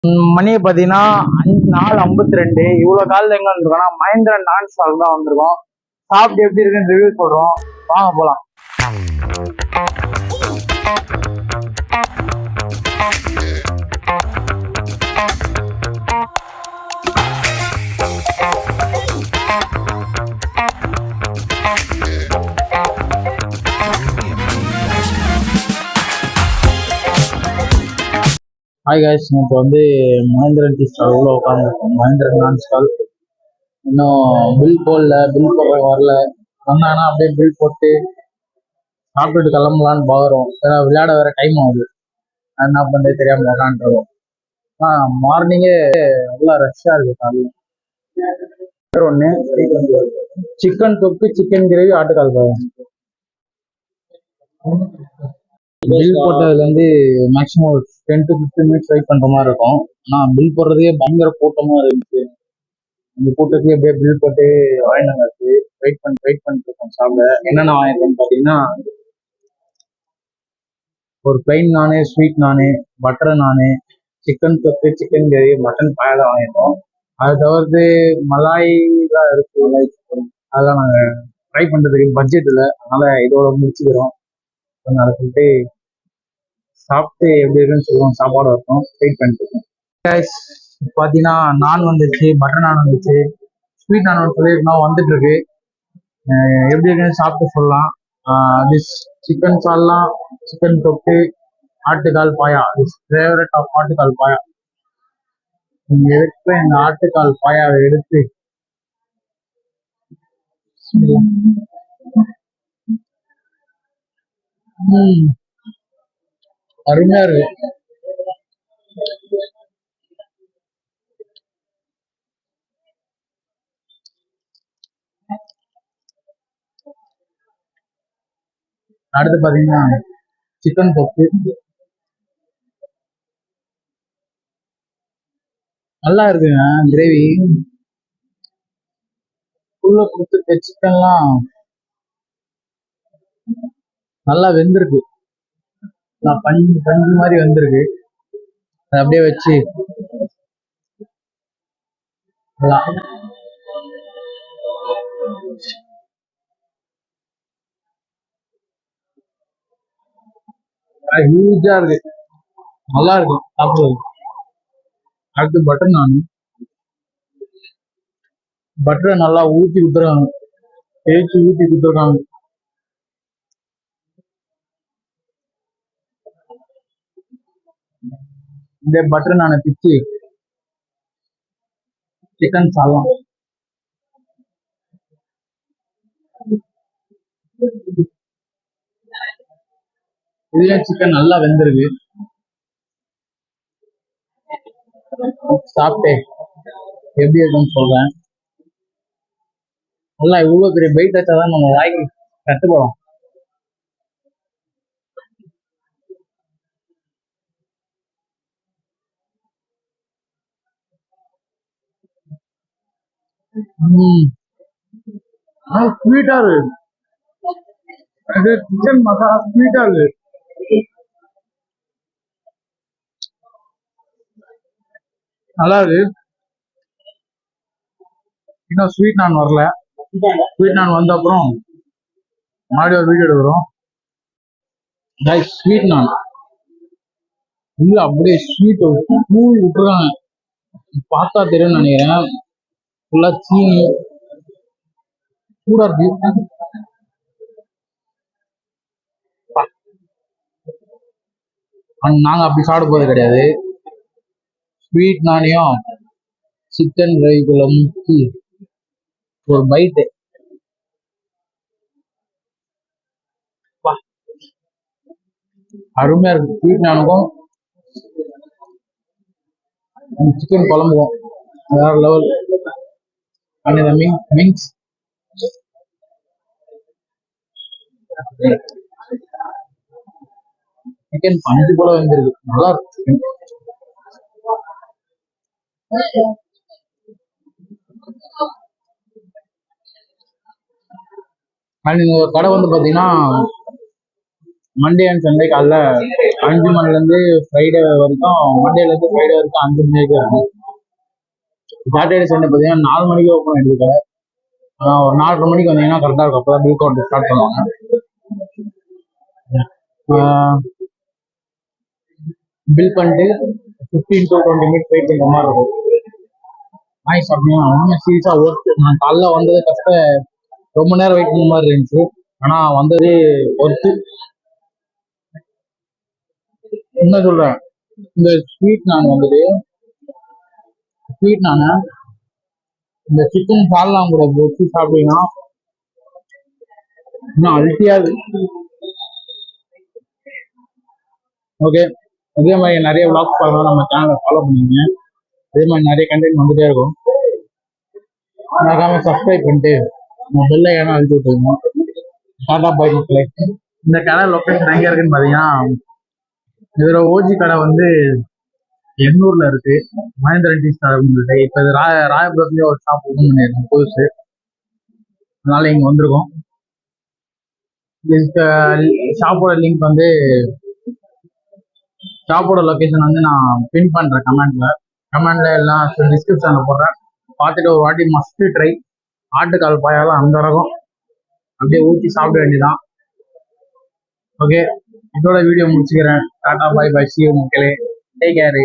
மணியை பார்த்தீங்கன்னா 4:52. இவ்வளோ காலில் எங்கே வந்திருக்கோம்னா மகேந்திரன் டான்ஸ் ஹால் தான் வந்திருக்கோம். சாப்பிட்டு எப்படி இருக்குன்னு ரிவ்யூ சொல்கிறோம், வாங்க போகலாம். ஹாய் காய்ஸ், இப்போ வந்து மகேந்திரன் டீ ஸ்டால் உள்ள உட்காந்துருக்கோம். மகேந்திரன் டான்ஸ் ஸ்டால் இன்னும் பில் போடல, பில் போடுற வரல. வந்தாங்கன்னா அப்படியே பில் போட்டு சாப்பிட்டுட்டு கிளம்பலான்னு பார்க்குறோம். ஏன்னா விளையாட வேற டைம் ஆகுது, என்ன பண்ணுறது தெரியாமல் விளாண்டுருவோம். மார்னிங்கே நல்லா ரஷ்ஷாக இருக்குது காலையில். ஒன்று சிக்கன் தொக்கு, சிக்கன் கிரேவி, ஆட்டுக்கால் பாயம். பில் போட்டதுலேருந்து மேக்ஸிமம் ஒரு 10 to 15 மினிட்ஸ் வெயிட் பண்ணுற மாதிரி இருக்கும். ஆனால் பில் போடுறதுக்கே பயங்கர கூட்டமாக இருந்துச்சு. இந்த கூட்டத்துலேயே அப்படியே பில் போட்டு வாங்கினாச்சு. வெயிட் பண்ணிட்டு இருக்கோம் சாப்பிட. என்னென்ன வாங்கிருக்கோம்னு பார்த்தீங்கன்னா, ஒரு பிளைன் நானு, ஸ்வீட் நானு, பட்டர் நானு, சிக்கன் தொக்கு, சிக்கன் கிரேவி, மட்டன் பாயெல்லாம் வாங்கியிருக்கோம். அதை தவிர்த்து மலாய்லாம் இருக்கு, அதெல்லாம் நாங்கள் ட்ரை பண்ணுறதுக்கு பட்ஜெட் இல்லை, அதனால் இதோட முடிச்சுக்கிறோம். அதை சொல்லிட்டு சாப்பிட்டு எப்படி இருக்குன்னு சொல்லுவோம். சாப்பாடு வைப்போம், வெயிட் பண்ணிட்டு இருக்கோம். பார்த்தீங்கன்னா நான் வந்துச்சு, பட்டர் நான் வந்துச்சு, ஸ்வீட் நான் சொல்லியிருக்கோம், வந்துட்டு இருக்கு. எப்படி இருக்குன்னு சாப்பிட்டு சொல்லலாம். திஸ் சிக்கன் சால்லாம், சிக்கன் தொக்கு, ஆட்டுக்கால் பாயா, திஸ் ஃபேவரட் ஆஃப் ஆட்டுக்கால் பாயா. இங்க எடுத்து இந்த ஆட்டுக்கால் பாயாவை எடுத்து அருமையா இருக்கு. அடுத்து பாத்தீங்கன்னா சிக்கன் தொக்கு நல்லா இருக்குங்க. கிரேவி உள்ள கொடுத்துருக்க சிக்கன்லாம் நல்லா வெந்திருக்கு. பஞ்சு பஞ்சு மாதிரி வெந்திருக்கு. அப்படியே வச்சு ஹியூஜா இருக்கு, நல்லா இருக்கும் சாப்பிடுறது. அடுத்து பட்டர் நான், பட்டரை நல்லா ஊற்றி கொடுத்துருக்காங்க, தேய்ச்சி ஊற்றி கொடுத்துருக்காங்க. இந்த பட்டர் நான் பிச்சு சிக்கன் சாதம், இதுலயும் சிக்கன் நல்லா வெந்திருக்கு. சாப்பிட்டு எப்படி இருக்குன்னு சொல்றேன். நல்லா இவ்வளவு பெரிய பைட் வச்சாதான் நம்ம வாங்கி கட்டுப்படும். ஸ்வீட்டா இருக்கு, சிக்கன் மசாலா ஸ்வீட்டா இருக்கு. நல்லா இருக்கு. இன்னும் ஸ்வீட் நான் வரல. ஸ்வீட் நான் வந்த அப்புறம் மறுபடியும் ஒரு வீடியோ எடுக்கிறோம். ஸ்வீட் நான் இல்ல, அப்படியே ஸ்வீட் தூவி விட்டுறாங்க. பார்த்தா தெரியும் நினைக்கிறேன். ஃபுல்லா சீனி சூடா இருக்கு. நாங்க அப்படி சாப்பிட போறது கிடையாது. ஸ்வீட் நானையும் சிக்கன் கிரேவிக்குள்ள முக்கி ஒரு பைட்டு, அருமையா இருக்கு. ஸ்வீட் நானுக்கும் சிக்கன் குழம்புக்கும் வேற லெவல். அண்ட் இந்த விங்ஸ் சிக்கன் பஞ்சு போல வந்துருக்கு, நல்லா இருக்கு. அண்ட் இந்த கடை வந்து பாத்தீங்கன்னா மண்டே அண்ட் சண்டே காலைல 5 மணிலேருந்து ஃப்ரைடே வரைக்கும், மண்டேலேருந்து ஃப்ரைடே வரைக்கும் 5 மணி வரைக்கும் இருக்கும். சாட்டர்டே சண்டே பார்த்தீங்கன்னா 4 மணிக்கு ஓப்பன் ஆகிடுது கடை. ஒரு 4:30 மணிக்கு வந்தீங்கன்னா கரெக்டாக இருக்கும். அப்போ தான் பில் கவுண்ட் ஸ்டார்ட் பண்ணுவாங்க. பில் பண்ணிட்டு 15 to 20 மினிட்ஸ் வெயிட் பண்ணுற மாதிரி இருக்கும். நாய் சாப்பிட்டீங்கன்னா ஒன்றும் சீரியஸாக ஒர்த்து. நான் காலைல வந்தது கஷ்டம், ரொம்ப நேரம் வெயிட் பண்ண மாதிரி இருந்துச்சு. ஆனால் வந்தது ஒர்த்து. என்ன சொல்கிறேன், இந்த ஸ்வீட் நான் வந்துட்டு இந்த சிக்கன் சால்னா கூட வச்சு சாப்பிட்டீங்கன்னா இன்னும் அல்ட்டியாது. ஓகே, அதே மாதிரி நிறைய விளாக்ஸ் பார்க்கலாம். நம்ம சேனலை ஃபாலோ பண்ணிக்கங்க. அதே மாதிரி நிறைய கண்டென்ட் வந்துட்டே இருக்கும். மறக்காம சப்ஸ்கிரைப் பண்ணிட்டு பெல் ஐக்கான அழுத்தி விட்டுருங்க. டாடா பாய் மக்களே. இந்த கடை லொக்கேஷன் எங்கே இருக்குன்னு பார்த்தீங்கன்னா, இதோட ஓஜி கடை வந்து எண்ணூர்ல இருக்கு, மகேந்திரன் டீ ஸ்டார் அப்படின்னு சொல்லிட்டு. இப்போ இது ராயபுரத்துலேயே ஒரு ஷாப் ஓப்பன் பண்ணியிருக்கோம் புதுசு, அதனால இங்கே வந்திருக்கோம். ஷாப்போட லிங்க் வந்து, ஷாப்போட லொக்கேஷன் வந்து நான் பின் பண்ணுறேன் கமெண்ட்ல எல்லாம் டிஸ்கிரிப்ஷனில் போடுறேன். பார்த்துட்டு ஒரு வாட்டி மஸ்ட் ட்ரை. ஆட்டுக்கால் பாயாலும் அந்த ரகம் அப்படியே ஊற்றி சாப்பிட வேண்டியதான். ஓகே, இதோட வீடியோ முடிச்சுக்கிறேன். டாடா பாய் பாய், சி யூ மக்களே, டேக் கேர்.